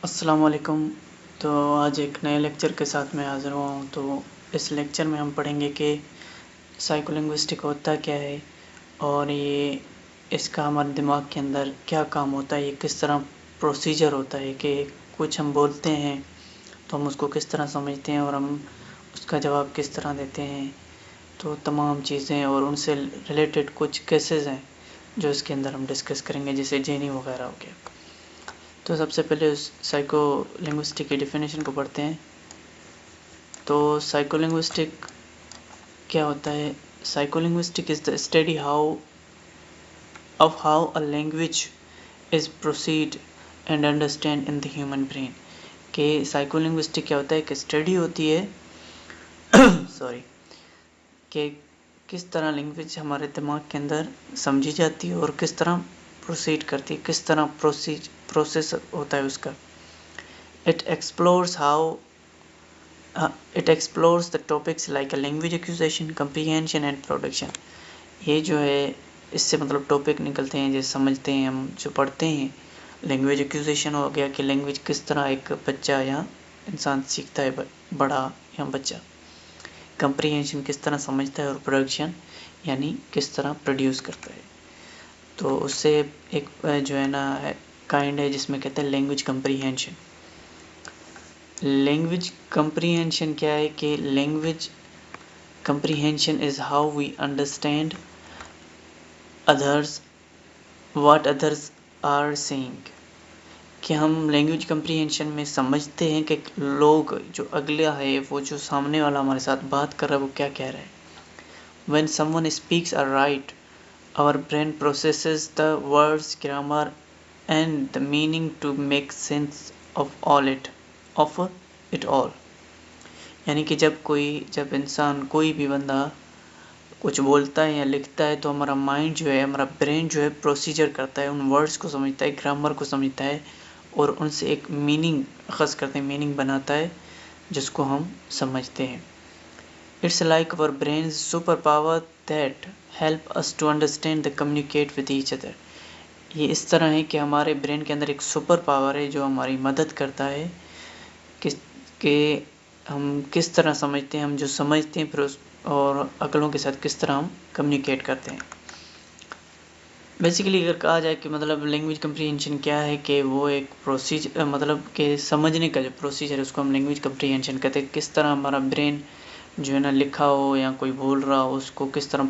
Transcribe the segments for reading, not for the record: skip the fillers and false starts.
अस्सलाम वालेकुम। तो आज एक नए लेक्चर के साथ मैं हाज़िर हुआ हूँ। तो इस लेक्चर में हम पढ़ेंगे कि साइकोलिंग्विस्टिक होता क्या है और ये इसका हमारे दिमाग के अंदर क्या काम होता है, ये किस तरह प्रोसीजर होता है कि कुछ हम बोलते हैं तो हम उसको किस तरह समझते हैं और हम उसका जवाब किस तरह देते हैं। तो तमाम चीज़ें और उनसे रिलेटेड कुछ केसेस हैं जो इसके अंदर हम डिस्कस करेंगे, जैसे जेनी वगैरह हो गया। तो सबसे पहले साइको लिंग्विस्टिक की डेफिनेशन को पढ़ते हैं। तो साइको लिंग्विस्टिक क्या होता है? Psycho linguistic is the study how a language is proceed and understand in the human brain. कि साइको लिंग्विस्टिक क्या होता है? कि स्टडी होती है सॉरी कि किस तरह लैंग्वेज हमारे दिमाग के अंदर समझी जाती है और किस तरह प्रोसीड करती है, किस तरह प्रोसेस होता है उसका। It explores the topics like a language acquisition, comprehension and production। ये जो है इससे मतलब टॉपिक निकलते हैं जैसे समझते हैं हम, जो पढ़ते हैं। लैंग्वेज एक्विजिशन हो गया कि लैंग्वेज किस तरह एक बच्चा या इंसान सीखता है, बड़ा या बच्चा। कंप्रीहेंशन किस तरह समझता है और प्रोडक्शन यानी किस तरह प्रोड्यूस करता है। तो उससे एक जो है ना काइंड है जिसमें कहते हैं लैंग्वेज कंप्रीहेंशन। लैंग्वेज कंप्रीहेंशन क्या है? कि language comprehension is how we understand others what others are saying. कि हम लैंग्वेज कंप्रीहेंशन में समझते हैं कि लोग जो अगला है, वो जो सामने वाला हमारे साथ बात कर रहा है, वो क्या कह रहा है। When someone speaks or write, our brain processes the words, grammar and the meaning to make sense of it all। यानी कि जब इंसान कोई भी बंदा कुछ बोलता है या लिखता है तो हमारा माइंड जो है, हमारा ब्रेन जो है प्रोसीजर करता है, उन वर्ड्स को समझता है, ग्रामर को समझता है और उनसे एक मीनिंग अखज़ करते हैं, मीनिंग बनाता है जिसको हम समझते हैं। It's like our brain super power that help us to understand the communicate with each other. ये इस तरह है कि हमारे ब्रेन के अंदर एक सुपर पावर है जो हमारी मदद करता है कि हम किस तरह समझते हैं, हम जो समझते हैं फिर और अकलों के साथ किस तरह हम कम्युनिकेट करते हैं। बेसिकली अगर कहा जाए कि मतलब लैंग्वेज कंप्रीहेंशन क्या है, कि वो एक प्रोसीजर मतलब कि समझने का जो प्रोसीजर है उसको हम लैंग्वेज कंप्रीहेंशन कहते हैं। किस तरह हमारा ब्रेन जो है ना लिखा हो या कोई बोल रहा हो उसको किस तरह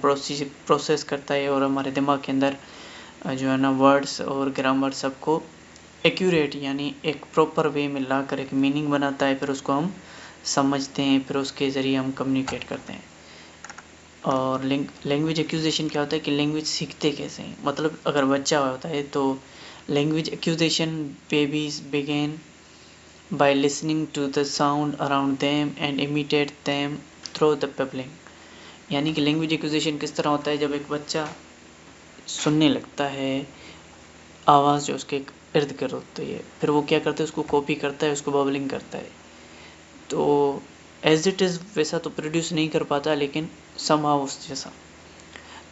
प्रोसेस करता है और हमारे दिमाग के अंदर जो है ना वर्ड्स और ग्रामर सबको एक्यूरेट यानी एक प्रॉपर वे में ला कर एक मीनिंग बनाता है, फिर उसको हम समझते हैं, फिर उसके ज़रिए हम कम्युनिकेट करते हैं। और लैंग्वेज एक्विजिशन क्या होता है? कि लैंग्वेज सीखते कैसे हैं। मतलब अगर बच्चा होता है तो language acquisition babies begin by listening to the sound around them and imitate them through the babbling. यानी कि लैंग्वेज एक्विजिशन किस तरह होता है? जब एक बच्चा सुनने लगता है आवाज़ जो उसके इर्द गिर्द होती है, फिर वो क्या करता है, उसको कॉपी करता है, उसको बबलिंग करता है। तो एज इट इज़ वैसा तो प्रोड्यूस नहीं कर पाता, लेकिन समहाउ उस जैसा।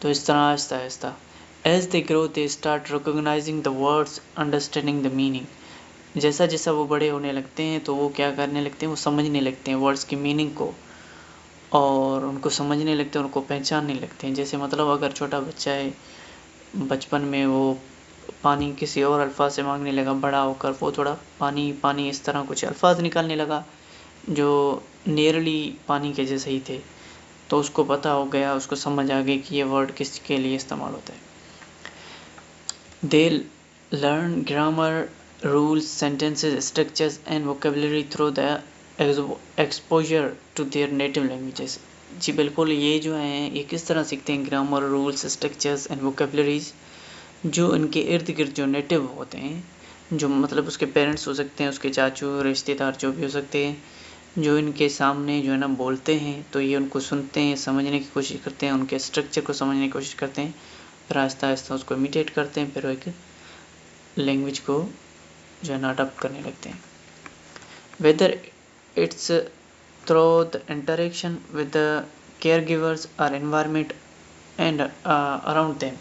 तो इस तरह आहिस्ता आहिस्ता as they grow they start recognising the words, understanding the meaning. जैसा जैसा वो बड़े होने लगते हैं तो वो क्या करने लगते हैं, वो समझने लगते हैं वर्ड्स की मीनिंग को और उनको समझने लगते हैं, उनको पहचानने लगते हैं। जैसे मतलब अगर छोटा बच्चा है, बचपन में वो पानी किसी और अल्फाज से मांगने लगा, बड़ा होकर वो थोड़ा पानी पानी इस तरह कुछ अल्फाज निकालने लगा जो नियरली पानी के जैसे ही थे, तो उसको पता हो गया, उसको समझ आ गई कि ये वर्ड किसके लिए इस्तेमाल होता है। They learn grammar, rules, sentences, structures and vocabulary through the exposure to their native languages. जी बिल्कुल, ये जो हैं ये किस तरह सीखते हैं? Grammar, rules, structures and vocabularies जो इनके इर्द गिर्द जो नेटिव होते हैं, जो मतलब उसके पेरेंट्स हो सकते हैं, उसके चाचू रिश्तेदार जो भी हो सकते हैं, जो इनके सामने जो है ना बोलते हैं, तो ये उनको सुनते हैं, समझने की कोशिश करते हैं, उनके स्ट्रक्चर को समझने की कोशिश करते हैं, फिर आहिस्ता आहिस्ता उसको इमिटेट करते हैं, फिर एक लैंग्वेज को जो है ना अडॉप्ट करने लगते हैं। Whether it's through the interaction with the care givers और एनवायरनमेंट एंड अराउंड देम।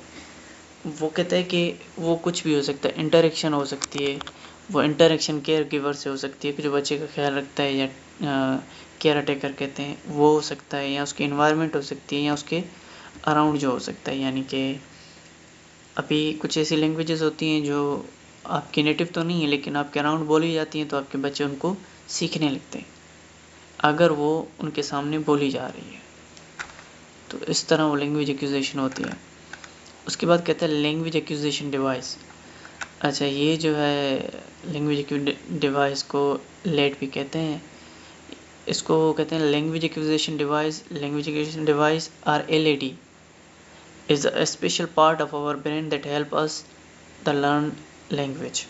वो कहता है कि वो कुछ भी हो सकता है, इंटरेक्शन हो सकती है, वो इंटरेक्शन केयर गिवर से हो सकती है कि जो बच्चे का ख्याल रखता है, या केयर टेकर कहते हैं, वो हो सकता है, या उसकी इन्वायरमेंट हो सकती है, या उसके अराउंड जो हो सकता है। यानी कि अभी कुछ ऐसी लैंग्वेजेस होती हैं जो आपकी नेटिव तो नहीं है लेकिन आपके अराउंड बोली जाती हैं, तो आपके बच्चे उनको सीखने लगते हैं अगर वो उनके सामने बोली जा रही है। तो इस तरह वो लैंग्वेज एक्विजिशन होती है। उसके बाद कहता है लैंग्वेज एक्विजिशन डिवाइस। अच्छा, ये जो है लैंग्वेज डिवाइस को लेट भी कहते हैं। इसको कहते हैं language acquisition device. Language acquisition device or LAD is a special part of our brain that help us to learn language.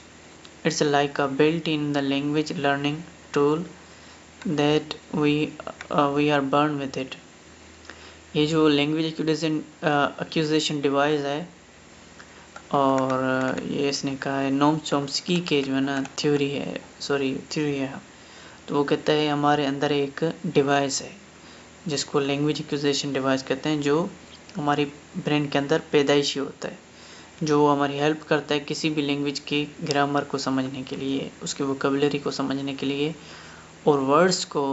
It's like a built-in the language learning tool that we are born with it. ये जो language acquisition device है, और ये इसने कहा है Noam Chomsky के जो है ना थ्योरी है, तो वो कहता है हमारे अंदर एक डिवाइस है जिसको लैंग्वेज एक्विजिशन डिवाइस कहते हैं, जो हमारी ब्रेन के अंदर पैदाइशी होता है, जो हमारी हेल्प करता है किसी भी लैंग्वेज की ग्रामर को समझने के लिए, उसकी वोकेबलरी को समझने के लिए, और वर्ड्स को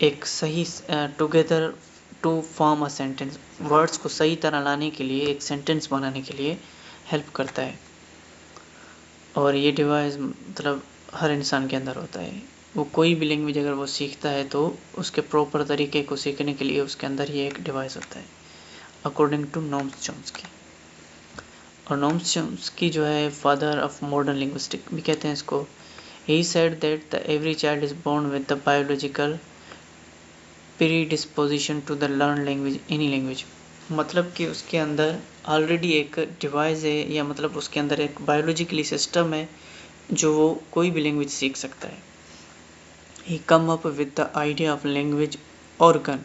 एक सही together to form a sentence, words को सही तरह लाने के लिए, एक सेंटेंस बनाने के लिए हेल्प करता है। और ये डिवाइस मतलब हर इंसान के अंदर होता है। वो कोई भी लैंग्वेज अगर वो सीखता है तो उसके प्रॉपर तरीके को सीखने के लिए उसके अंदर ये एक डिवाइस होता है, अकॉर्डिंग टू नोम चॉम्स्की। और नोम चॉम्स्की जो है फादर ऑफ मॉडर्न लिंग्विस्टिक भी कहते हैं इसको। He said that the every child is born with the biological predisposition to the learn language any language. मतलब कि उसके अंदर ऑलरेडी एक डिवाइस है, या मतलब उसके अंदर एक बायोलॉजिकली सिस्टम है जो वो कोई भी लैंग्वेज सीख सकता है। He come up with the idea of language organ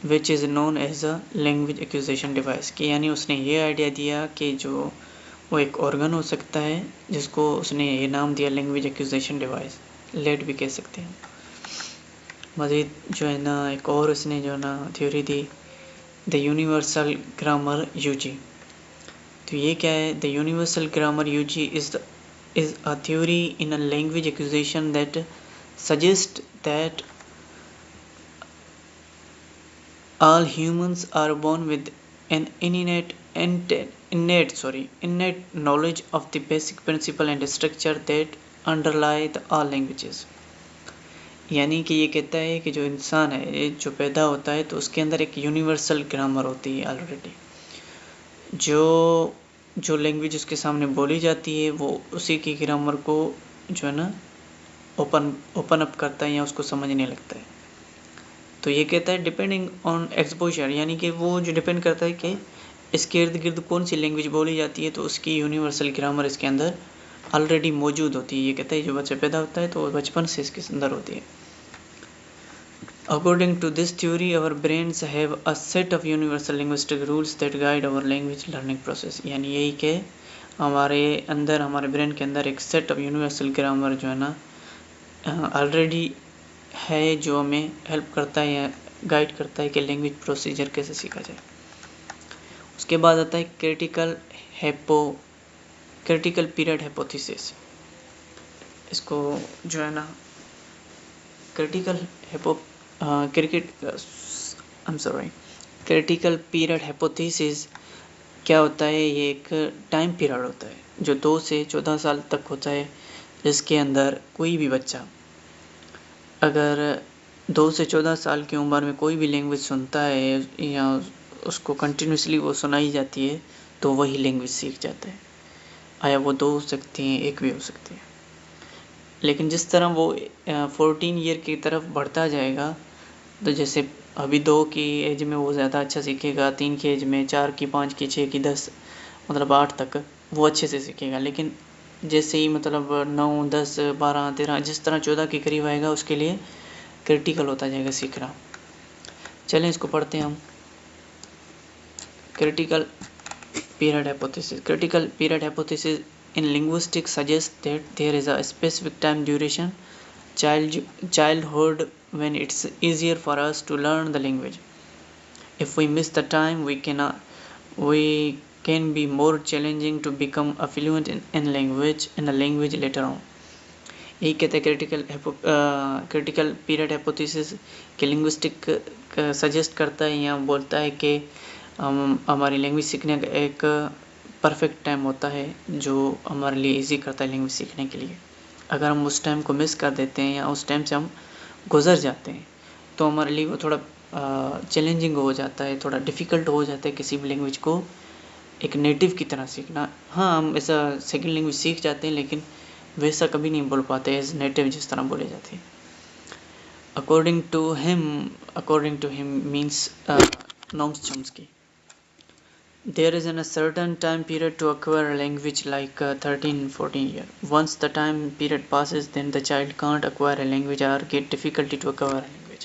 which is known as a language acquisition device. कि यानी उसने ये आइडिया दिया कि जो वो एक ऑर्गन हो सकता है जिसको उसने ये नाम दिया लैंग्वेज एक्विजिशन डिवाइस, लेट भी कह सकते हैं। मज़ीद जो है ना एक और उसने जो है ना theory the, the universal grammar UG। तो ये क्या है? The universal grammar UG is a theory in a language acquisition that suggest that all humans are born with an innate knowledge of the basic principle and structure that underlie all languages। यानी कि ये कहता है कि जो इंसान है जो पैदा होता है तो उसके अंदर एक यूनिवर्सल ग्रामर होती है ऑलरेडी, जो लैंग्वेज उसके सामने बोली जाती है वो उसी की ग्रामर को जो है ना ओपन अप करता है या उसको समझने लगता है। तो ये कहता है डिपेंडिंग ऑन एक्सपोजर, यानी कि वो जो डिपेंड करता है कि इसके इर्द गिर्द कौन सी लैंग्वेज बोली जाती है तो उसकी यूनिवर्सल ग्रामर इसके अंदर ऑलरेडी मौजूद होती है। ये कहता है जो बच्चा पैदा होता है तो वो बचपन से इसके अंदर होती है। According to this theory our brains have a set of universal linguistic rules that guide our language learning process. यानी यही कि हमारे ब्रेन के अंदर एक सेट ऑफ यूनिवर्सल ग्रामर जो है ना ऑलरेडी है, जो हमें हेल्प करता है या गाइड करता है कि लैंग्वेज प्रोसीजर कैसे सीखा जाए। उसके बाद आता है क्रिटिकल पीरियड हाइपोथेसिस। इसको जो है ना क्रिटिकल पीरियड हाइपोथेसिस क्या होता है? ये एक टाइम पीरियड होता है जो 2 से 14 साल तक होता है, जिसके अंदर कोई भी बच्चा अगर 2 से 14 साल की उम्र में कोई भी लैंग्वेज सुनता है या उसको कंटिन्यूसली वो सुनाई जाती है तो वही लैंग्वेज सीख जाता है। आया वो 2 हो सकती हैं, 1 भी हो सकती है। लेकिन जिस तरह वो 14 ईयर की तरफ बढ़ता जाएगा, तो जैसे अभी 2 की एज में वो ज़्यादा अच्छा सीखेगा, 3 की एज में, 4 की, 5 की, 6 की, 10 मतलब 8 तक वो अच्छे से सीखेगा। लेकिन जैसे ही मतलब 9, 10, 12, 13 जिस तरह 14 के करीब आएगा उसके लिए क्रिटिकल होता जाएगा सीखना। चलें इसको पढ़ते हैं हम। Critical period hypothesis in linguistics suggests that there is a specific time duration childhood when it's easier for us to learn the language. If we miss the time, we can be more challenging to become fluent in a language later on. यही कहते हैं critical period hypothesis कि linguistic suggest करता है या बोलता है कि हमारी लैंग्वेज सीखने का एक परफेक्ट टाइम होता है जो हमारे लिए इजी करता है लैंग्वेज सीखने के लिए। अगर हम उस टाइम को मिस कर देते हैं या उस टाइम से हम गुजर जाते हैं तो हमारे लिए वो थोड़ा चैलेंजिंग हो जाता है, थोड़ा डिफ़िकल्ट हो जाता है किसी भी लैंग्वेज को एक नेटिव की तरह सीखना। हाँ, हम ऐसा सेकंड लैंग्वेज सीख जाते हैं लेकिन वैसा कभी नहीं बोल पाते एज नेटिव जिस तरह बोले जाते हैं। According to him means Noam's Chomsky, there is a certain time period to acquire a language like 13-14 years. Once the time period passes, then the child can't acquire a language or get difficulty to acquire a language.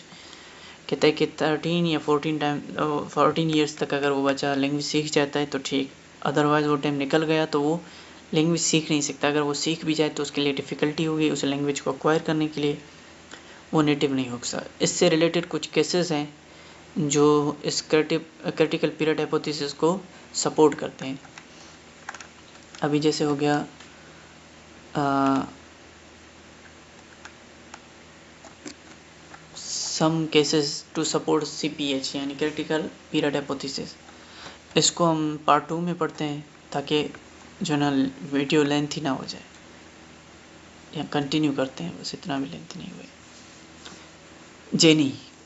कहता है कि 13 या 14 years तक अगर वो बच्चा language सीख जाता है तो ठीक, अदरवाइज वो टाइम निकल गया तो वो लैंग्वेज सीख नहीं सकता। अगर वो सीख भी जाए तो उसके लिए डिफ़िकल्टी होगी, उस लैंग्वेज को अक्वायर करने के लिए वो नेटिव नहीं हो सकता। इससे रिलेटेड कुछ केसेस हैं जो इस क्रिटिकल पीरियड हाइपोथेसिस को सपोर्ट करते हैं। अभी जैसे हो गया some cases to support CPH यानी क्रिटिकल पीरियड हाइपोथेसिस। इसको हम पार्ट 2 में पढ़ते हैं ताकि जो ना वीडियो लेंथ ही ना हो जाए, या कंटिन्यू करते हैं, बस इतना भी लेंथ नहीं हुए।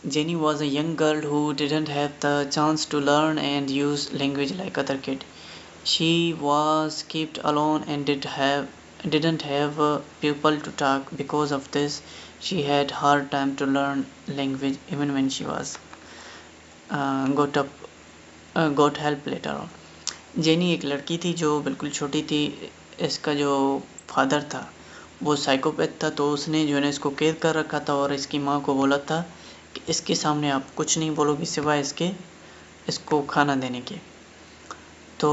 Jenny was a young girl who didn't have the chance to learn and use language like other kids. She was kept alone and didn't have people to talk. Because of this, she had hard time to learn language even when she was got help later on. Jenny एक लड़की थी जो बिल्कुल छोटी थी। इसका जो father था वो साइकोपैथ था, तो उसने जो है इसको केयर कर रखा था और इसकी माँ को बोला था कि इसके सामने आप कुछ नहीं बोलोगी सिवाय इसको खाना देने के। तो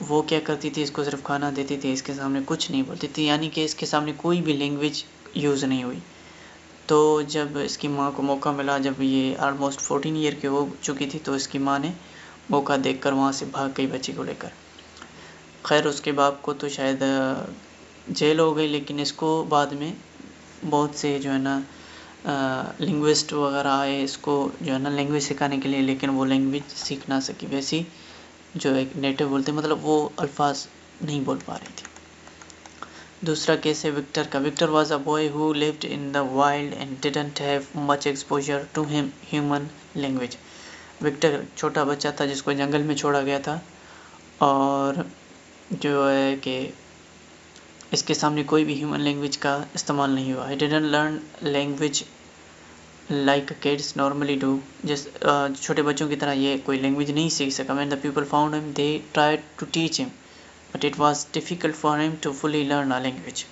वो क्या करती थी, इसको सिर्फ खाना देती थी, इसके सामने कुछ नहीं बोलती थी, यानी कि इसके सामने कोई भी लैंग्वेज यूज़ नहीं हुई। तो जब इसकी माँ को मौका मिला, जब ये ऑलमोस्ट 14 ईयर की हो चुकी थी, तो इसकी माँ ने मौका देखकर वहाँ से भाग गई बच्ची को लेकर। खैर उसके बाप को तो शायद जेल हो गई, लेकिन इसको बाद में बहुत से जो है ना लिंग्विस्ट वगैरह आए इसको जो है ना लैंग्वेज सिखाने के लिए, लेकिन वो लैंग्वेज सीख ना सकी। वैसी जो एक नेटिव बोलते मतलब वो अल्फाज नहीं बोल पा रही थी। दूसरा केस है विक्टर का। Victor was a boy who lived in the wild and didn't have much exposure to human language. Victor छोटा बच्चा था जिसको जंगल में छोड़ा गया था और जो है कि इसके सामने कोई भी ह्यूमन लैंग्वेज का इस्तेमाल नहीं हुआ। He didn't learn language like kids normally do. जिस छोटे बच्चों की तरह ये कोई लैंग्वेज नहीं सीख सका। When the people found him they tried to teach him but it was difficult for him to fully learn a language.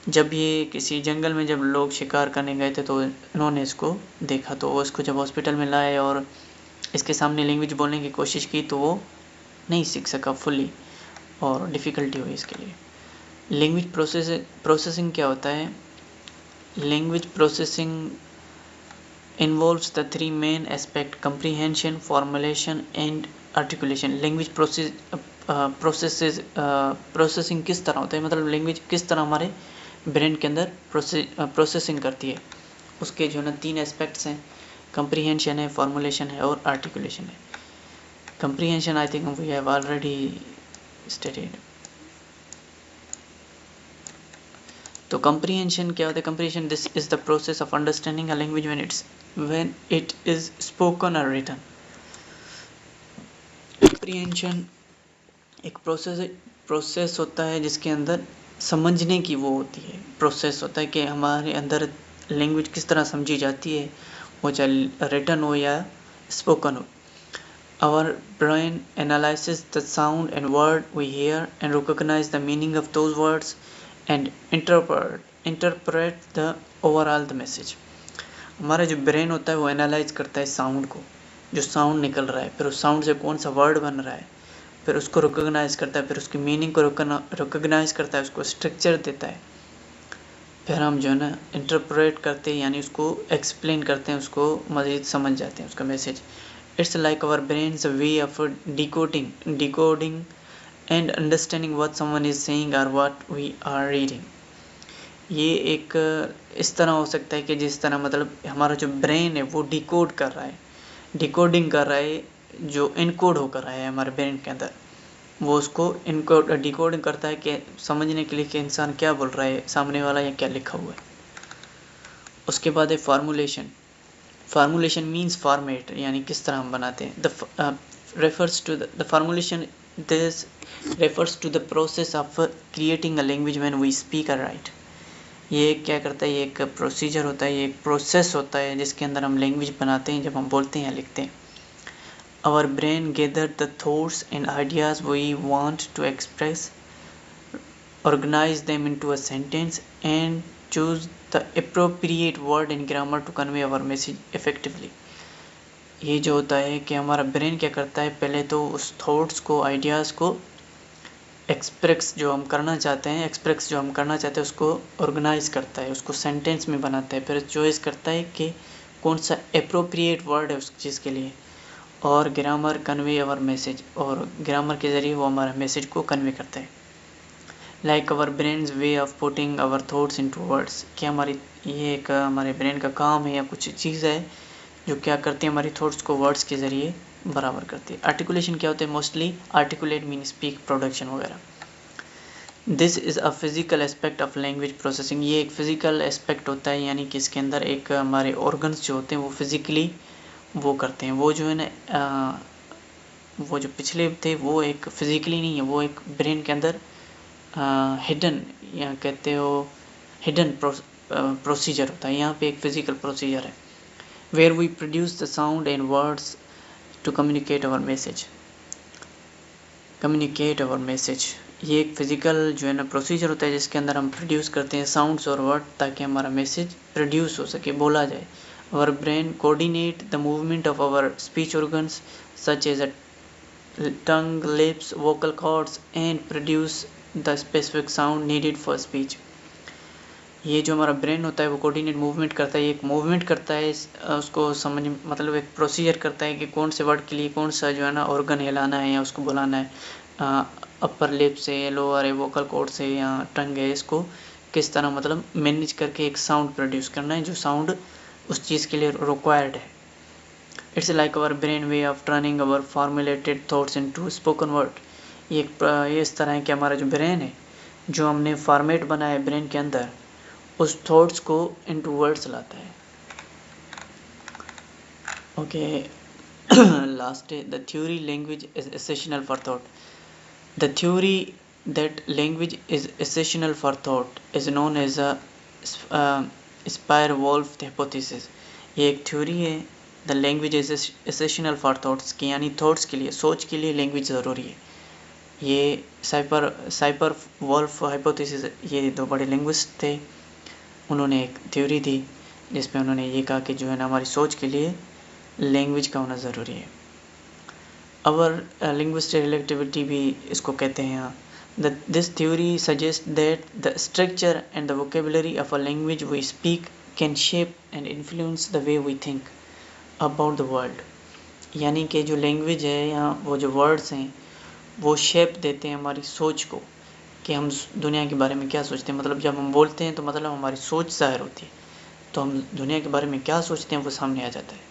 जब ये किसी जंगल में जब लोग शिकार करने गए थे तो इन्होंने इसको देखा, तो वो इसको जब हॉस्पिटल में लाए और इसके सामने लैंग्वेज बोलने की कोशिश की तो वो नहीं सीख सका फुली और डिफ़िकल्टी हुई इसके लिए। लैंग्वेज प्रोसेसिंग क्या होता है? Language processing involves the 3 main aspect: comprehension, formulation and articulation. Language processing किस तरह होता है, मतलब लैंग्वेज किस तरह हमारे ब्रेन के अंदर प्रोसेसिंग करती है, उसके जो ना 3 एस्पेक्ट्स हैं, कंप्रीहेंशन है, फॉर्मुलेशन है और आर्टिकुलेशन है। Comprehension I think we have already studied. तो कंप्रीहेंशन क्या होता है? Comprehension this is the process of understanding a language when it is spoken और रिटन। कंप्रीहेंशन एक प्रोसेस होता है जिसके अंदर समझने की वो होती है, प्रोसेस होता है कि हमारे अंदर लैंग्वेज किस तरह समझी जाती है, वो चाहे रिटन हो या स्पोकन हो। Our brain analyzes the sound and word we hear and recognize the meaning of those words and interpret the overall the message। हमारा जो ब्रेन होता है वो एनालाइज करता है साउंड को, जो साउंड निकल रहा है, फिर उस साउंड से कौन सा वर्ड बन रहा है, फिर उसको रिकॉग्नाइज करता है, फिर उसकी मीनिंग को रिकॉग्नाइज करता है, उसको स्ट्रक्चर देता है, फिर हम जो है ना इंटरप्रेट करते हैं यानी उसको एक्सप्लेन करते हैं, उसको मज़ीद समझ जाते हैं उसका message. It's like our brain's way of decoding and understanding what someone is saying or what we are reading. ये एक इस तरह हो सकता है कि जिस तरह मतलब हमारा जो ब्रेन है वो डिकोड कर रहा है, डिकोडिंग कर रहा है, जो इनकोड होकर आया है हमारे ब्रेन के अंदर, वो उसको इनकोड डिकोडिंग करता है कि समझने के लिए कि इंसान क्या बोल रहा है सामने वाला या क्या लिखा हुआ है। उसके बाद है फार्मूलेशन। फार्मूलेशन मीन्स फॉर्मेट, यानी किस तरह हम बनाते हैं। The formulation this refers to the process of creating a language when we speak और राइट। ये क्या करता है, ये एक प्रोसीजर होता है, ये एक प्रोसेस होता है जिसके अंदर हम लैंग्वेज बनाते हैं जब हम बोलते हैं या लिखते हैं। Our brain gathered the thoughts and ideas we want to express, organize them into a sentence, and choose the appropriate word and grammar to convey our message effectively. ये जो होता है कि हमारा ब्रेन क्या करता है, पहले तो उस थॉट्स को, आइडियाज़ को एक्सप्रेस जो हम करना चाहते हैं उसको ऑर्गेनाइज करता है, उसको सेंटेंस में बनाता है, फिर चॉइस करता है कि कौन सा अप्रोप्रिएट वर्ड है उस चीज़ के लिए, और ग्रामर कन्वे आवर मैसेज, और ग्रामर के ज़रिए वो हमारा मैसेज को कन्वे करता है। Like our brains way of putting our thoughts into words, कि ये एक हमारे ब्रेन का काम है या कुछ चीज़ है जो क्या करती है, हमारी थॉट्स को वर्ड्स के ज़रिए बराबर करती है। आर्टिकुलेशन क्या होता है, mostly articulate mean speak, production वगैरह। This is a physical aspect of language processing, ये एक फ़िज़िकल एस्पेक्ट होता है, यानी कि इसके अंदर एक हमारे ऑर्गन्स जो होते हैं वो फिज़िकली वो करते हैं। वो जो है ना, वो जो पिछले थे वो एक फिज़िकली नहीं है, वो एक ब्रेन के अंदर हिडन या कहते हो हिडन प्रोसीजर होता है। यहाँ पे एक फिज़िकल प्रोसीजर है, where we produce the sound and words to communicate our message. ये एक फिज़िकल जो है ना प्रोसीजर होता है जिसके अंदर हम प्रोड्यूस करते हैं साउंड्स और वर्ड ताकि हमारा मैसेज प्रोड्यूस हो सके, बोला जाए। Our brain coordinate the movement of our speech organs such as tongue, lips, vocal cords and produce the specific sound needed for speech. ये जो हमारा ब्रेन होता है वो कोऑर्डिनेट मूवमेंट करता है, एक मूवमेंट करता है, उसको समझ मतलब एक प्रोसीजर करता है कि कौन से वर्ड के लिए कौन सा जो है ना ऑर्गन हिलाना है या उसको बुलाना है, अपर लिप से, लोअर है, वोकल कॉर्ड से या टंग है, इसको किस तरह मतलब मैनेज करके एक साउंड प्रोड्यूस करना है जो साउंड उस चीज़ के लिए रिक्वायर्ड है। It's like our brain way of turning our formulated thoughts into spoken word. ये इस तरह है कि हमारा जो ब्रेन है, जो हमने फॉर्मेट बनाया है ब्रेन के अंदर, उस थॉट्स को इनटू वर्ड्स लाता है। ओके, लास्ट है the theory language is essential for thought. The theory that language is essential for thought is known as a Sapir Whorf hypothesis. ये एक थ्योरी है, the language is essential for thoughts, की यानी thoughts के लिए, सोच के लिए लैंग्वेज ज़रूरी है। ये स्पायर-वोल्फ हाइपोथेसिस, ये दो बड़े लिंग्विस्ट थे, उन्होंने एक थ्योरी दी जिसमें उन्होंने ये कहा कि जो है ना हमारी सोच के लिए लैंग्वेज का होना ज़रूरी है। अवर लिंग्विस्टिक रिलेटिविटी भी इसको कहते हैं यहाँ। This theory suggests that the structure and the vocabulary of a language we speak can shape and influence the way we think about the world. यानी कि जो लैंग्वेज है या वो जो वर्ड्स हैं वो शेप देते हैं हमारी सोच को, कि हम दुनिया के बारे में क्या सोचते हैं। मतलब जब हम बोलते हैं तो मतलब हमारी सोच ज़ाहिर होती है, तो हम दुनिया के बारे में क्या सोचते हैं वो सामने आ जाता है।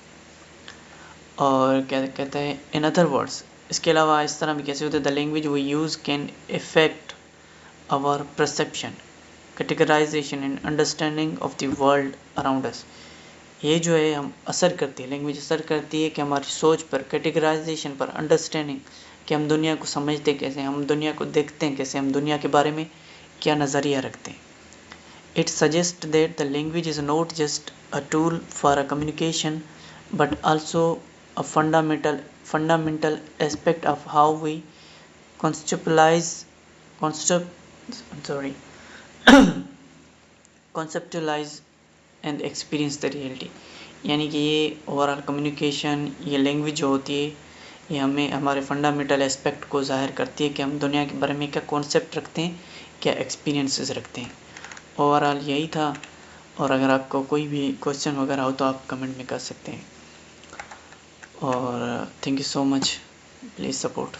और क्या कहता है, इन अदर वर्ड्स, इसके अलावा इस तरह भी कैसे होता है, the language we use can effect our perception, categorisation and understanding of the world around us. ये जो है हम असर करती है, लैंग्वेज असर करती है कि हमारी सोच पर, कैटेगराइजेशन पर, अंडरस्टैंडिंग, कि हम दुनिया को समझते कैसे, हम दुनिया को देखते हैं कैसे, हम दुनिया के बारे में क्या नज़रिया रखते हैं। It suggest that the language is not just a tool for a communication but also a fundamental aspect of how we conceptualize and experience the reality। यानी कि ये ओवरऑल कम्युनिकेशन, ये लैंग्वेज जो होती है, ये हमें हमारे फंडामेंटल एस्पेक्ट को ज़ाहिर करती है कि हम दुनिया के बारे में क्या कॉन्सेप्ट रखते हैं, क्या एक्सपीरियंसेस रखते हैं। ओवरऑल यही था, और अगर आपको कोई भी क्वेश्चन वगैरह हो तो आप कमेंट में कर सकते हैं। और thank you so much, please support.